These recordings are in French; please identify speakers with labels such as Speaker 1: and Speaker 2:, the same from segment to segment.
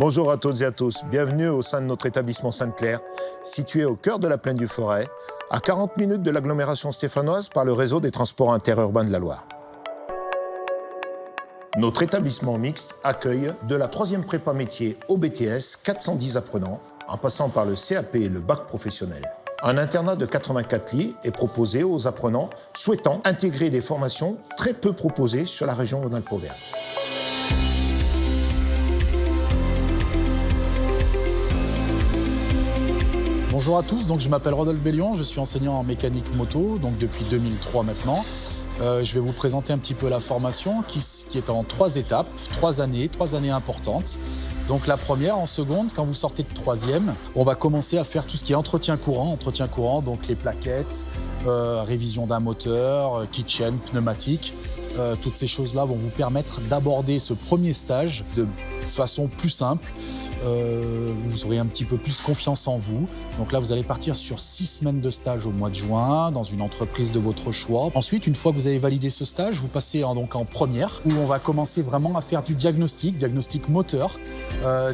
Speaker 1: Bonjour à toutes et à tous, bienvenue au sein de notre établissement Sainte-Claire, situé au cœur de la plaine du Forêt, à 40 minutes de l'agglomération stéphanoise par le réseau des transports interurbains de la Loire. Notre établissement mixte accueille de la 3e prépa métier au BTS 410 apprenants, en passant par le CAP et le bac professionnel. Un internat de 84 lits est proposé aux apprenants souhaitant intégrer des formations très peu proposées sur la région Rhône-Alpes-Auvergne.
Speaker 2: Bonjour à tous, donc je m'appelle Rodolphe Bellion, je suis enseignant en mécanique moto, donc depuis 2003 maintenant. Je vais vous présenter un petit peu la formation qui est en 3 étapes, 3 années importantes. Donc la première, en seconde, quand vous sortez de 3e, on va commencer à faire tout ce qui est entretien courant, donc les plaquettes, révision d'un moteur, kitchen, pneumatique. Toutes ces choses-là vont vous permettre d'aborder ce premier stage de façon plus simple. Vous aurez un petit peu plus confiance en vous. Donc là, vous allez partir sur 6 semaines de stage au mois de juin dans une entreprise de votre choix. Ensuite, une fois que vous avez validé ce stage, vous passez en première où on va commencer vraiment à faire du diagnostic moteur,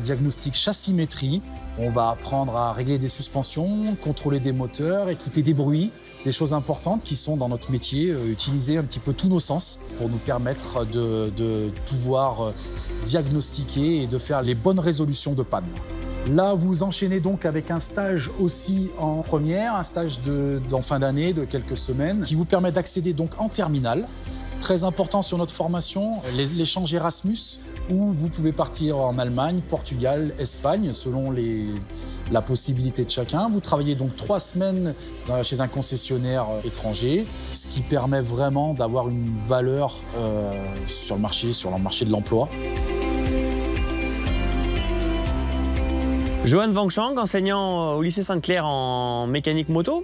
Speaker 2: diagnostic chassimétrie. On va apprendre à régler des suspensions, contrôler des moteurs, écouter des bruits, des choses importantes qui sont dans notre métier, utiliser un petit peu tous nos sens pour nous permettre de pouvoir diagnostiquer et de faire les bonnes résolutions de panne. Là, vous enchaînez donc avec un stage aussi en première, un stage en fin d'année de quelques semaines qui vous permet d'accéder donc en terminale. Très important sur notre formation, l'échange Erasmus, où vous pouvez partir en Allemagne, Portugal, Espagne, selon la possibilité de chacun. Vous travaillez donc 3 semaines chez un concessionnaire étranger, ce qui permet vraiment d'avoir une valeur sur le marché de l'emploi.
Speaker 3: Johan Wangchang, enseignant au lycée Sainte-Claire en mécanique moto.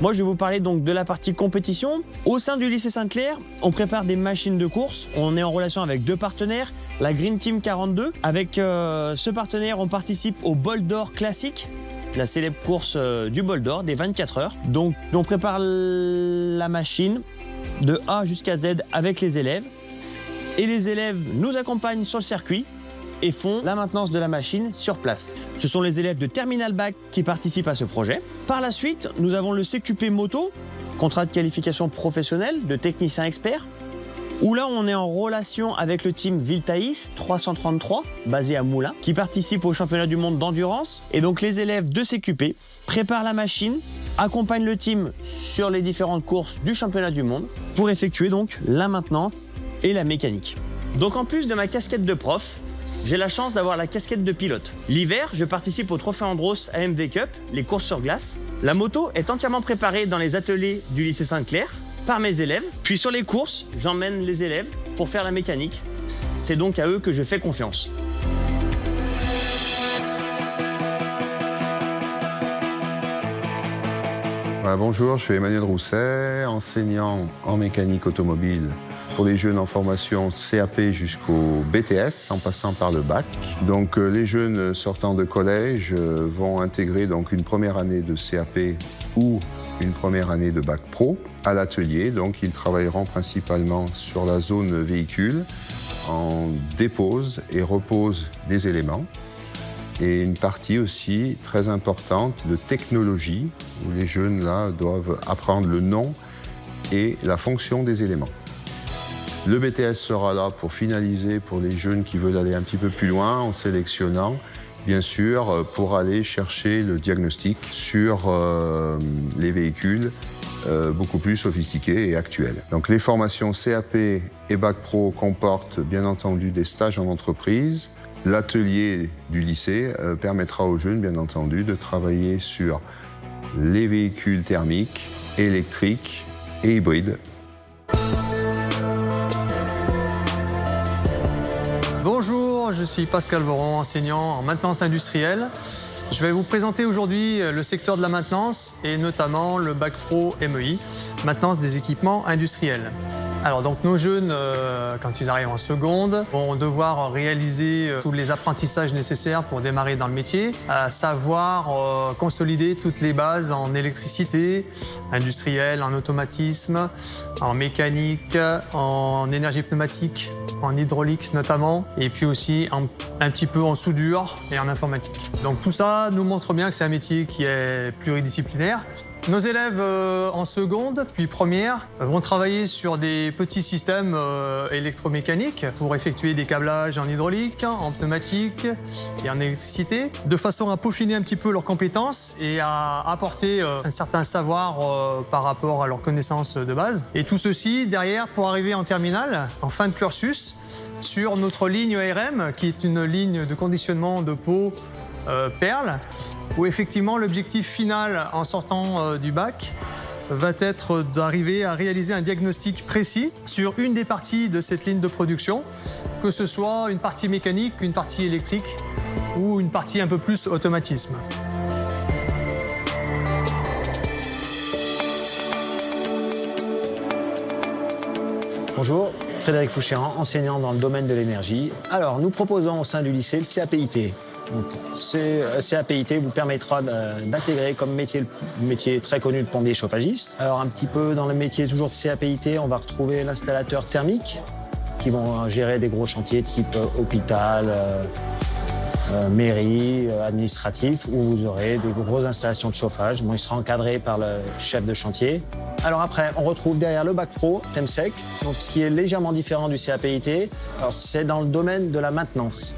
Speaker 3: Moi, je vais vous parler donc de la partie compétition. Au sein du lycée Sainte-Claire, on prépare des machines de course. On est en relation avec 2 partenaires, la Green Team 42. Avec ce partenaire, on participe au Bol d'Or classique, la célèbre course du Bol d'Or des 24 heures. Donc, on prépare la machine de A jusqu'à Z avec les élèves. Et les élèves nous accompagnent sur le circuit et font la maintenance de la machine sur place. Ce sont les élèves de Terminal Bac qui participent à ce projet. Par la suite, nous avons le CQP Moto, contrat de qualification professionnelle de technicien expert, où là on est en relation avec le team Viltaïs 333, basé à Moulins, qui participe au championnat du monde d'endurance. Et donc les élèves de CQP préparent la machine, accompagnent le team sur les différentes courses du championnat du monde pour effectuer donc la maintenance et la mécanique. Donc en plus de ma casquette de prof, j'ai la chance d'avoir la casquette de pilote. L'hiver, je participe au Trophée Andros AMV Cup, les courses sur glace. La moto est entièrement préparée dans les ateliers du lycée Sainte-Claire par mes élèves. Puis sur les courses, j'emmène les élèves pour faire la mécanique. C'est donc à eux que je fais confiance.
Speaker 4: Bonjour, je suis Emmanuel Rousset, enseignant en mécanique automobile pour les jeunes en formation CAP jusqu'au BTS, en passant par le bac. Donc les jeunes sortant de collège vont intégrer donc une première année de CAP ou une première année de bac pro à l'atelier. Donc ils travailleront principalement sur la zone véhicule, en dépose et repose des éléments. Et une partie aussi très importante de technologie, où les jeunes là doivent apprendre le nom et la fonction des éléments. Le BTS sera là pour finaliser pour les jeunes qui veulent aller un petit peu plus loin en sélectionnant, bien sûr, pour aller chercher le diagnostic sur les véhicules beaucoup plus sophistiqués et actuels. Donc les formations CAP et Bac Pro comportent bien entendu des stages en entreprise. L'atelier du lycée permettra aux jeunes, bien entendu, de travailler sur les véhicules thermiques, électriques et hybrides.
Speaker 5: Bonjour, je suis Pascal Voron, enseignant en maintenance industrielle. Je vais vous présenter aujourd'hui le secteur de la maintenance et notamment le Bac Pro MEI, maintenance des équipements industriels. Alors donc nos jeunes, quand ils arrivent en seconde, vont devoir réaliser tous les apprentissages nécessaires pour démarrer dans le métier, à savoir consolider toutes les bases en électricité, industrielle, en automatisme, en mécanique, en énergie pneumatique, en hydraulique notamment, et puis aussi un petit peu en soudure et en informatique. Donc tout ça nous montre bien que c'est un métier qui est pluridisciplinaire. Nos élèves en seconde, puis première, vont travailler sur des petits systèmes électromécaniques pour effectuer des câblages en hydraulique, en pneumatique et en électricité, de façon à peaufiner un petit peu leurs compétences et à apporter un certain savoir par rapport à leurs connaissances de base. Et tout ceci derrière pour arriver en terminale, en fin de cursus, sur notre ligne ARM, qui est une ligne de conditionnement de peau perle, où effectivement l'objectif final en sortant du bac va être d'arriver à réaliser un diagnostic précis sur une des parties de cette ligne de production, que ce soit une partie mécanique, une partie électrique ou une partie un peu plus automatisme.
Speaker 6: Bonjour, Frédéric Fouchéran, enseignant dans le domaine de l'énergie. Alors, nous proposons au sein du lycée le CAPIT. Donc, ce CAPIT vous permettra d'intégrer comme métier très connu de plombier chauffagiste. Alors, un petit peu dans le métier toujours de CAPIT, on va retrouver l'installateur thermique qui vont gérer des gros chantiers type hôpital, mairie, administratif, où vous aurez des grosses installations de chauffage. Bon, il sera encadré par le chef de chantier. Alors après, on retrouve derrière le bac pro, TEMSEC, donc ce qui est légèrement différent du CAPIT. Alors c'est dans le domaine de la maintenance.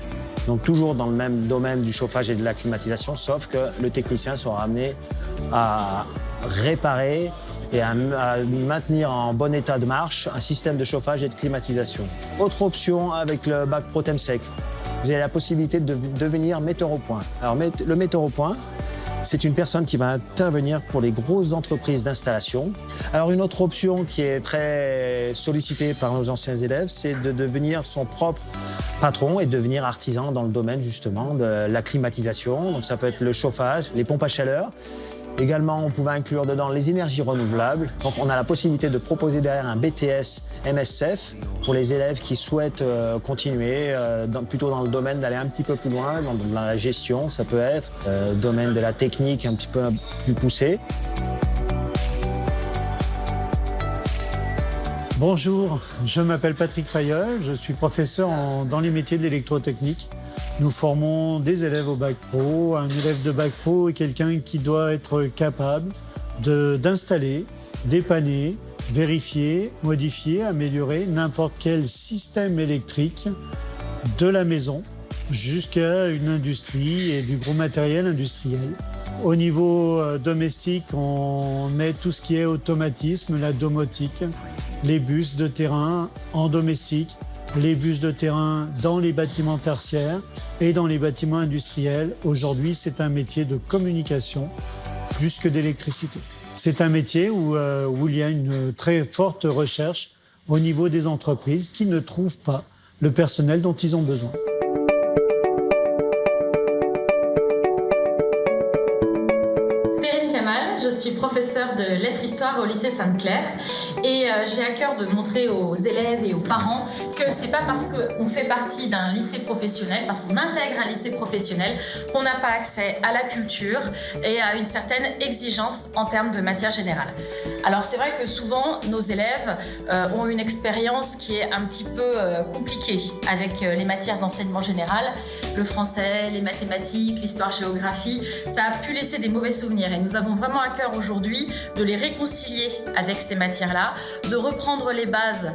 Speaker 6: Donc toujours dans le même domaine du chauffage et de la climatisation, sauf que le technicien sera amené à réparer et à maintenir en bon état de marche un système de chauffage et de climatisation. Autre option avec le bac pro TEMSEC, vous avez la possibilité de devenir metteur au point. Alors le metteur au point, c'est une personne qui va intervenir pour les grosses entreprises d'installation. Alors une autre option qui est très sollicitée par nos anciens élèves, c'est de devenir son propre patron et de devenir artisan dans le domaine justement de la climatisation. Donc ça peut être le chauffage, les pompes à chaleur. Également, on pouvait inclure dedans les énergies renouvelables. Donc, on a la possibilité de proposer derrière un BTS MSF pour les élèves qui souhaitent continuer plutôt dans le domaine d'aller un petit peu plus loin, dans la gestion, ça peut être, domaine de la technique un petit peu plus poussé.
Speaker 7: Bonjour, je m'appelle Patrick Fayeul, je suis professeur dans les métiers de l'électrotechnique. Nous formons des élèves au bac pro. Un élève de bac pro est quelqu'un qui doit être capable d'installer, dépanner, vérifier, modifier, améliorer n'importe quel système électrique de la maison jusqu'à une industrie et du gros matériel industriel. Au niveau domestique, on met tout ce qui est automatisme, la domotique, les bus de terrain en domestique, les bus de terrain dans les bâtiments tertiaires et dans les bâtiments industriels. Aujourd'hui, c'est un métier de communication plus que d'électricité. C'est un métier où il y a une très forte recherche au niveau des entreprises qui ne trouvent pas le personnel dont ils ont besoin.
Speaker 8: Je suis professeure de lettres-histoire au lycée Sainte-Claire et j'ai à cœur de montrer aux élèves et aux parents que c'est pas parce qu'on fait partie d'un lycée professionnel, parce qu'on intègre un lycée professionnel, qu'on n'a pas accès à la culture et à une certaine exigence en termes de matière générale. Alors c'est vrai que souvent nos élèves ont une expérience qui est un petit peu compliquée avec les matières d'enseignement général, le français, les mathématiques, l'histoire-géographie. Ça a pu laisser des mauvais souvenirs et nous avons vraiment à cœur aujourd'hui de les réconcilier avec ces matières-là, de reprendre les bases,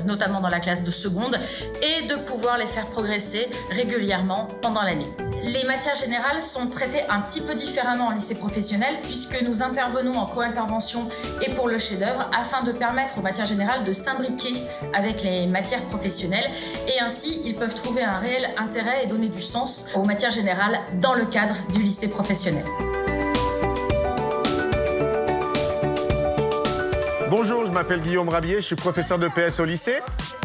Speaker 8: notamment dans la classe de seconde, et de pouvoir les faire progresser régulièrement pendant l'année. Les matières générales sont traitées un petit peu différemment en lycée professionnel puisque nous intervenons en co-intervention et pour le chef-d'œuvre afin de permettre aux matières générales de s'imbriquer avec les matières professionnelles et ainsi ils peuvent trouver un réel intérêt et donner du sens aux matières générales dans le cadre du lycée professionnel.
Speaker 9: Bonjour, je m'appelle Guillaume Rabier, je suis professeur de PS au lycée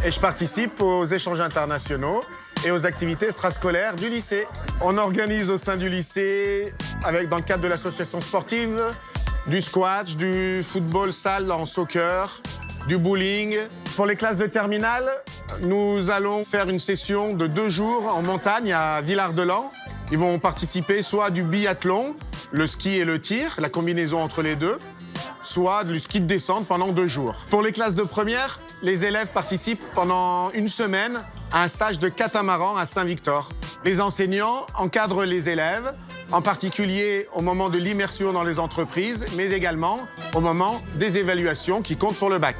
Speaker 9: et je participe aux échanges internationaux et aux activités extrascolaires du lycée. On organise au sein du lycée, dans le cadre de l'association sportive, du squash, du football salle en soccer, du bowling, pour les classes de terminale, nous allons faire une session de 2 jours en montagne à Villard-de-Lans. Ils vont participer soit à du biathlon, le ski et le tir, la combinaison entre les deux, soit du ski de descente pendant 2 jours. Pour les classes de première, les élèves participent pendant 1 semaine à un stage de catamaran à Saint-Victor. Les enseignants encadrent les élèves, en particulier au moment de l'immersion dans les entreprises, mais également au moment des évaluations qui comptent pour le bac.